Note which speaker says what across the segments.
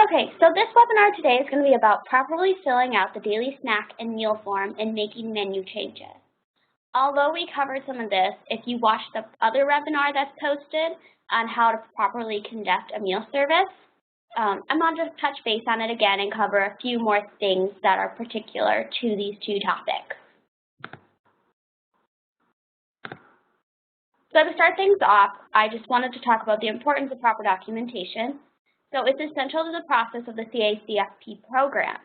Speaker 1: Okay, so this webinar today is going to be about properly filling out the daily snack and meal form and making menu changes. Although we covered some of this, if you watch the other webinar that's posted on how to properly conduct a meal service, I'm going to just touch base on it again and cover a few more things that are particular to these two topics. So to start things off, I just wanted to talk about the importance of proper documentation. So it's essential to the process of the CACFP program.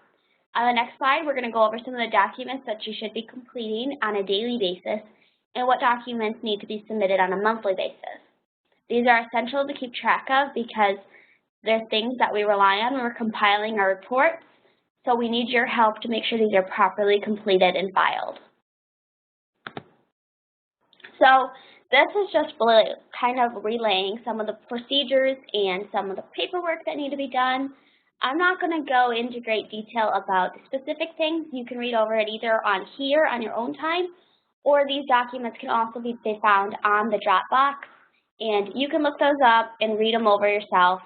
Speaker 1: On the next slide, we're going to go over some of the documents that you should be completing on a daily basis and what documents need to be submitted on a monthly basis. These are essential to keep track of because they're things that we rely on when we're compiling our reports, so we need your help to make sure these are properly completed and filed. So this is just kind of relaying some of the procedures and some of the paperwork that need to be done. I'm not going to go into great detail about the specific things. You can read over it either on here on your own time, or these documents can also be found on the Dropbox, and you can look those up and read them over yourself.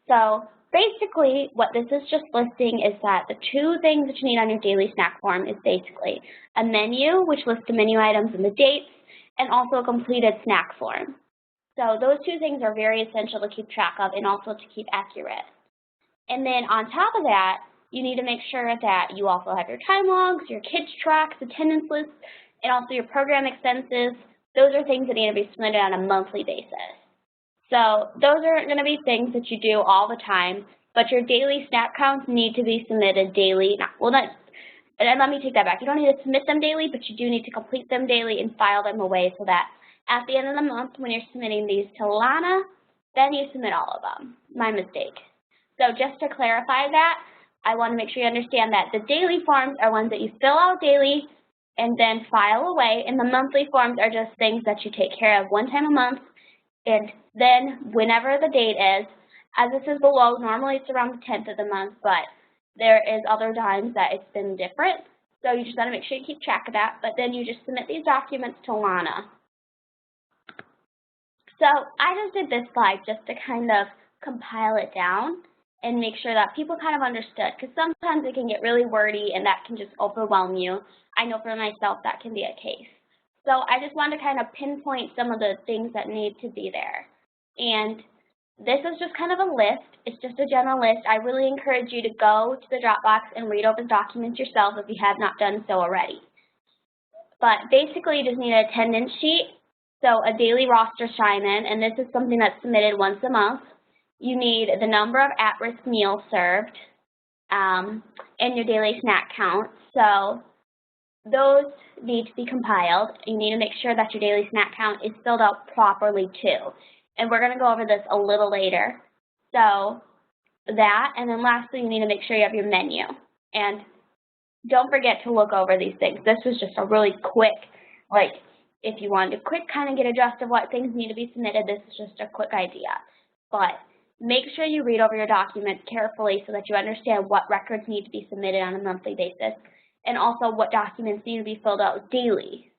Speaker 1: So basically what this is just listing is that the two things that you need on your daily snack form is basically a menu, which lists the menu items and the dates, and also a completed snack form. So those two things are very essential to keep track of and also to keep accurate. And then on top of that, you need to make sure that you also have your time logs, your kids tracks, attendance lists, and also your program expenses. Those are things that need to be submitted on a monthly basis. So those are going to be things that you do all the time, but your daily snack counts need to be submitted daily. And let me take that back. You don't need to submit them daily, but you do need to complete them daily and file them away so that at the end of the month, when you're submitting these to Lana, then you submit all of them. My mistake. So just to clarify that, I want to make sure you understand that the daily forms are ones that you fill out daily and then file away, and the monthly forms are just things that you take care of one time a month, and then whenever the date is, as this is below, normally it's around the 10th of the month, but there is other times that it's been different, so you just got to make sure you keep track of that, but then you just submit these documents to Lana. So I just did this slide just to kind of compile it down and make sure that people kind of understood, because sometimes it can get really wordy and that can just overwhelm you. I know for myself that can be a case. So I just wanted to kind of pinpoint some of the things that need to be there. And this is just kind of a list. It's just a general list. I really encourage you to go to the Dropbox and read over the documents yourself if you have not done so already. But basically, you just need an attendance sheet, so a daily roster sign-in, and this is something that's submitted once a month. You need the number of at-risk meals served and your daily snack count. So those need to be compiled. You need to make sure that your daily snack count is filled out properly too. And we're going to go over this a little later. So that, and then lastly, you need to make sure you have your menu. And don't forget to look over these things. This was just a really quick, if you wanted to quick kind of get a gist of what things need to be submitted, this is just a quick idea. But make sure you read over your documents carefully so that you understand what records need to be submitted on a monthly basis, and also what documents need to be filled out daily.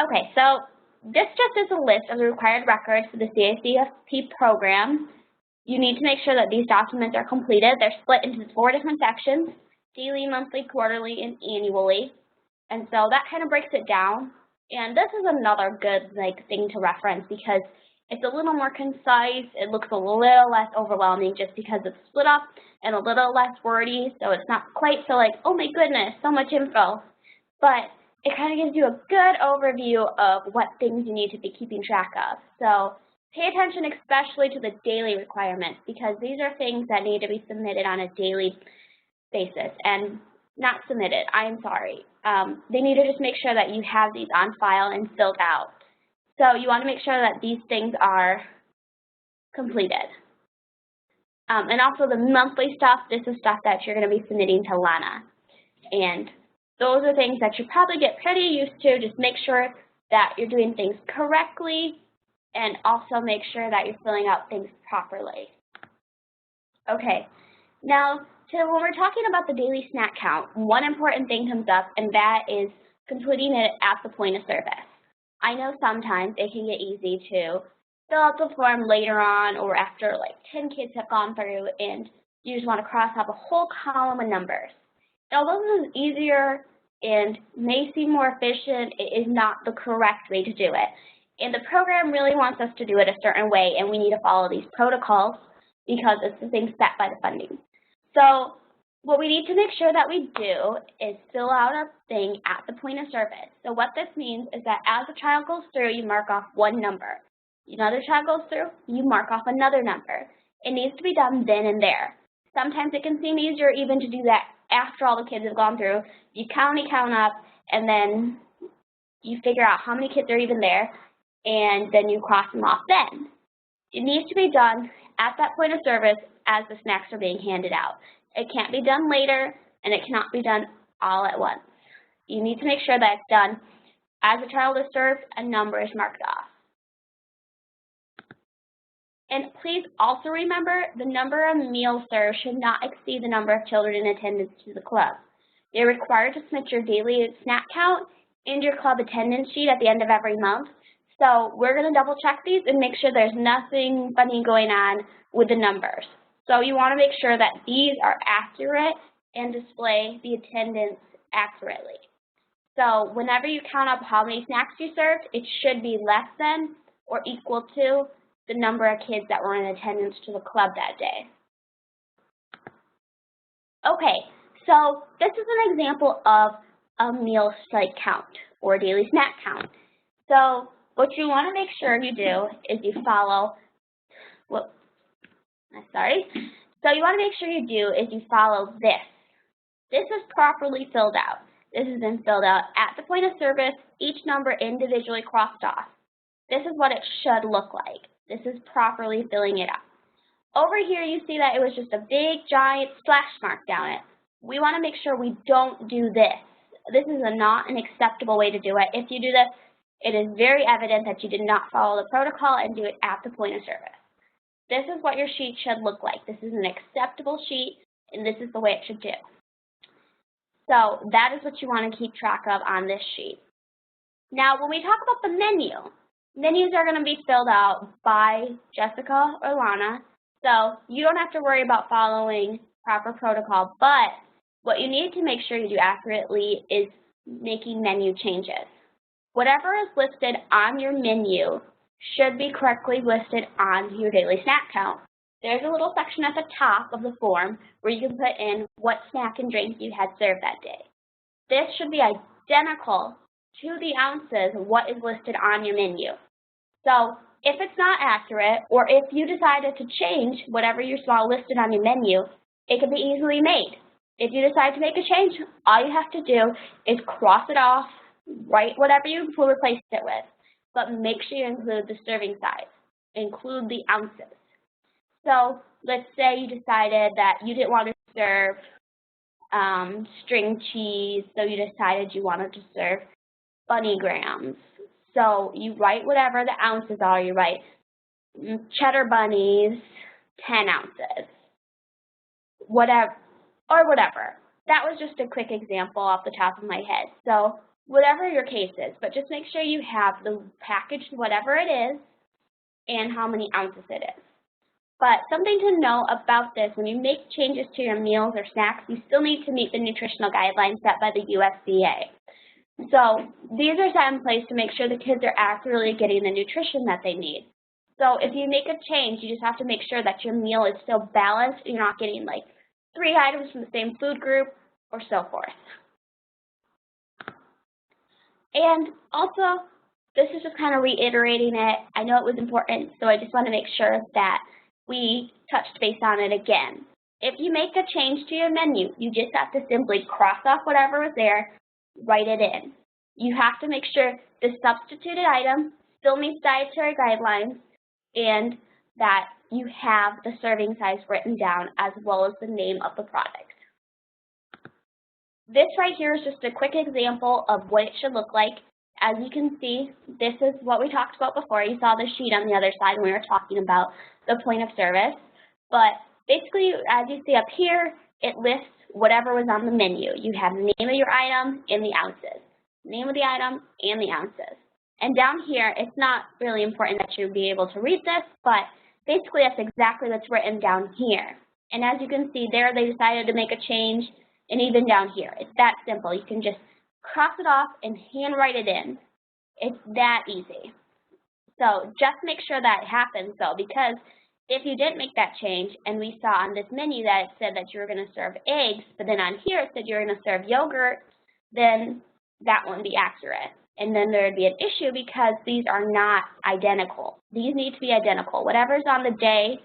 Speaker 1: Okay, so this just is a list of the required records for the CACFP program. You need to make sure that these documents are completed. They're split into 4 different sections: daily, monthly, quarterly, and annually. And so that kind of breaks it down. And this is another good thing to reference because it's a little more concise. It looks a little less overwhelming just because it's split up and a little less wordy. So it's not quite so oh my goodness, so much info. But it kind of gives you a good overview of what things you need to be keeping track of. So pay attention especially to the daily requirements because these are things that need to be submitted on a daily basis. And not submitted, I'm sorry. They need to just make sure that you have these on file and filled out. So you want to make sure that these things are completed. And also the monthly stuff, this is stuff that you're going to be submitting to Lana. And those are things that you probably get pretty used to. Just make sure that you're doing things correctly and also make sure that you're filling out things properly. Okay, now when we're talking about the daily snack count, one important thing comes up, and that is completing it at the point of service. I know sometimes it can get easy to fill out the form later on or after like 10 kids have gone through and you just want to cross off a whole column of numbers. Although this is easier and may seem more efficient, it is not the correct way to do it. And the program really wants us to do it a certain way, and we need to follow these protocols because it's the thing set by the funding. So what we need to make sure that we do is fill out a thing at the point of service. So what this means is that as a child goes through, you mark off one number. Another child goes through, you mark off another number. It needs to be done then and there. Sometimes it can seem easier even to do that after all the kids have gone through. You count up, and then you figure out how many kids are even there, and then you cross them off then. It needs to be done at that point of service as the snacks are being handed out. It can't be done later, and it cannot be done all at once. You need to make sure that it's done as a child is served, a number is marked off. And please also remember the number of meals served should not exceed the number of children in attendance to the club. You're required to submit your daily snack count and your club attendance sheet at the end of every month. So we're going to double check these and make sure there's nothing funny going on with the numbers. So you want to make sure that these are accurate and display the attendance accurately. So whenever you count up how many snacks you served, it should be less than or equal to the number of kids that were in attendance to the club that day. Okay, so this is an example of a meal site count or daily snack count. So what you want to make sure you do is you follow, So you want to make sure you do is you follow this. This is properly filled out. This has been filled out at the point of service, each number individually crossed off. This is what it should look like. This is properly filling it up. Over here you see that it was just a big giant splash mark down it. We want to make sure we don't do this. This is not an acceptable way to do it. If you do this, it is very evident that you did not follow the protocol and do it at the point of service. This is what your sheet should look like. This is an acceptable sheet, and this is the way it should do. So that is what you want to keep track of on this sheet. Now, when we talk about the menu, menus are going to be filled out by Jessica or Lana, so you don't have to worry about following proper protocol, but what you need to make sure you do accurately is making menu changes. Whatever is listed on your menu should be correctly listed on your daily snack count. There's a little section at the top of the form where you can put in what snack and drink you had served that day. This should be identical to the ounces of what is listed on your menu. So if it's not accurate, or if you decided to change whatever you saw listed on your menu, it can be easily made. If you decide to make a change, all you have to do is cross it off, write whatever you replaced it with, but make sure you include the serving size, include the ounces. So let's say you decided that you didn't want to serve string cheese, so you decided you wanted to serve bunny grams. So you write whatever the ounces are. You write cheddar bunnies, 10 ounces, whatever. That was just a quick example off the top of my head. So whatever your case is, but just make sure you have the package, whatever it is, and how many ounces it is. But something to know about this, when you make changes to your meals or snacks, you still need to meet the nutritional guidelines set by the USDA. So these are set in place to make sure the kids are accurately getting the nutrition that they need. So if you make a change, you just have to make sure that your meal is still balanced. You're not getting like 3 items from the same food group or so forth. And also, this is just kind of reiterating it. I know it was important, so I just want to make sure that we touched base on it again. If you make a change to your menu, you just have to simply cross off whatever was there, write it in. You have to make sure the substituted item still meets dietary guidelines and that you have the serving size written down as well as the name of the product. This right here is just a quick example of what it should look like. As you can see, this is what we talked about before. You saw the sheet on the other side when we were talking about the point of service. But basically, as you see up here, it lists whatever was on the menu. You have the name of your item and the ounces. Name of the item and the ounces. And down here, it's not really important that you be able to read this, but basically that's exactly what's written down here. And as you can see there, they decided to make a change, and even down here. It's that simple. You can just cross it off and handwrite it in. It's that easy. So just make sure that happens though, because if you didn't make that change and we saw on this menu that it said that you were going to serve eggs, but then on here it said you were going to serve yogurt, then that wouldn't be accurate. And then there would be an issue because these are not identical. These need to be identical. Whatever's on the day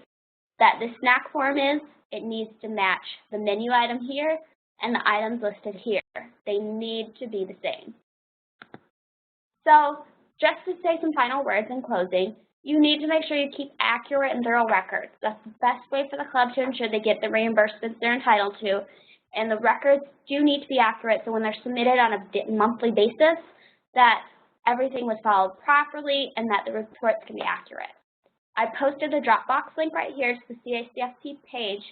Speaker 1: that the snack form is, it needs to match the menu item here and the items listed here. They need to be the same. So just to say some final words in closing, you need to make sure you keep accurate and thorough records. That's the best way for the club to ensure they get the reimbursements they're entitled to. And the records do need to be accurate, so when they're submitted on a monthly basis, that everything was followed properly and that the reports can be accurate. I posted the Dropbox link right here to the CACFP page.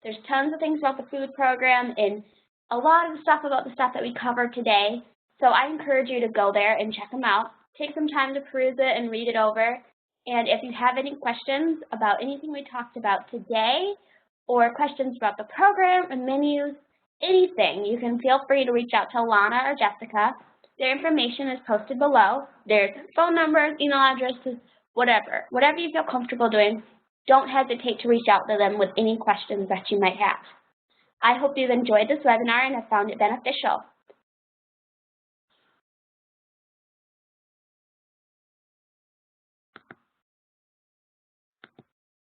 Speaker 1: There's tons of things about the food program and a lot of the stuff about the stuff that we covered today. So I encourage you to go there and check them out. Take some time to peruse it and read it over. And if you have any questions about anything we talked about today, or questions about the program and menus, anything, you can feel free to reach out to Alana or Jessica. Their information is posted below. There's phone numbers, email addresses, whatever. Whatever you feel comfortable doing, don't hesitate to reach out to them with any questions that you might have. I hope you've enjoyed this webinar and have found it beneficial.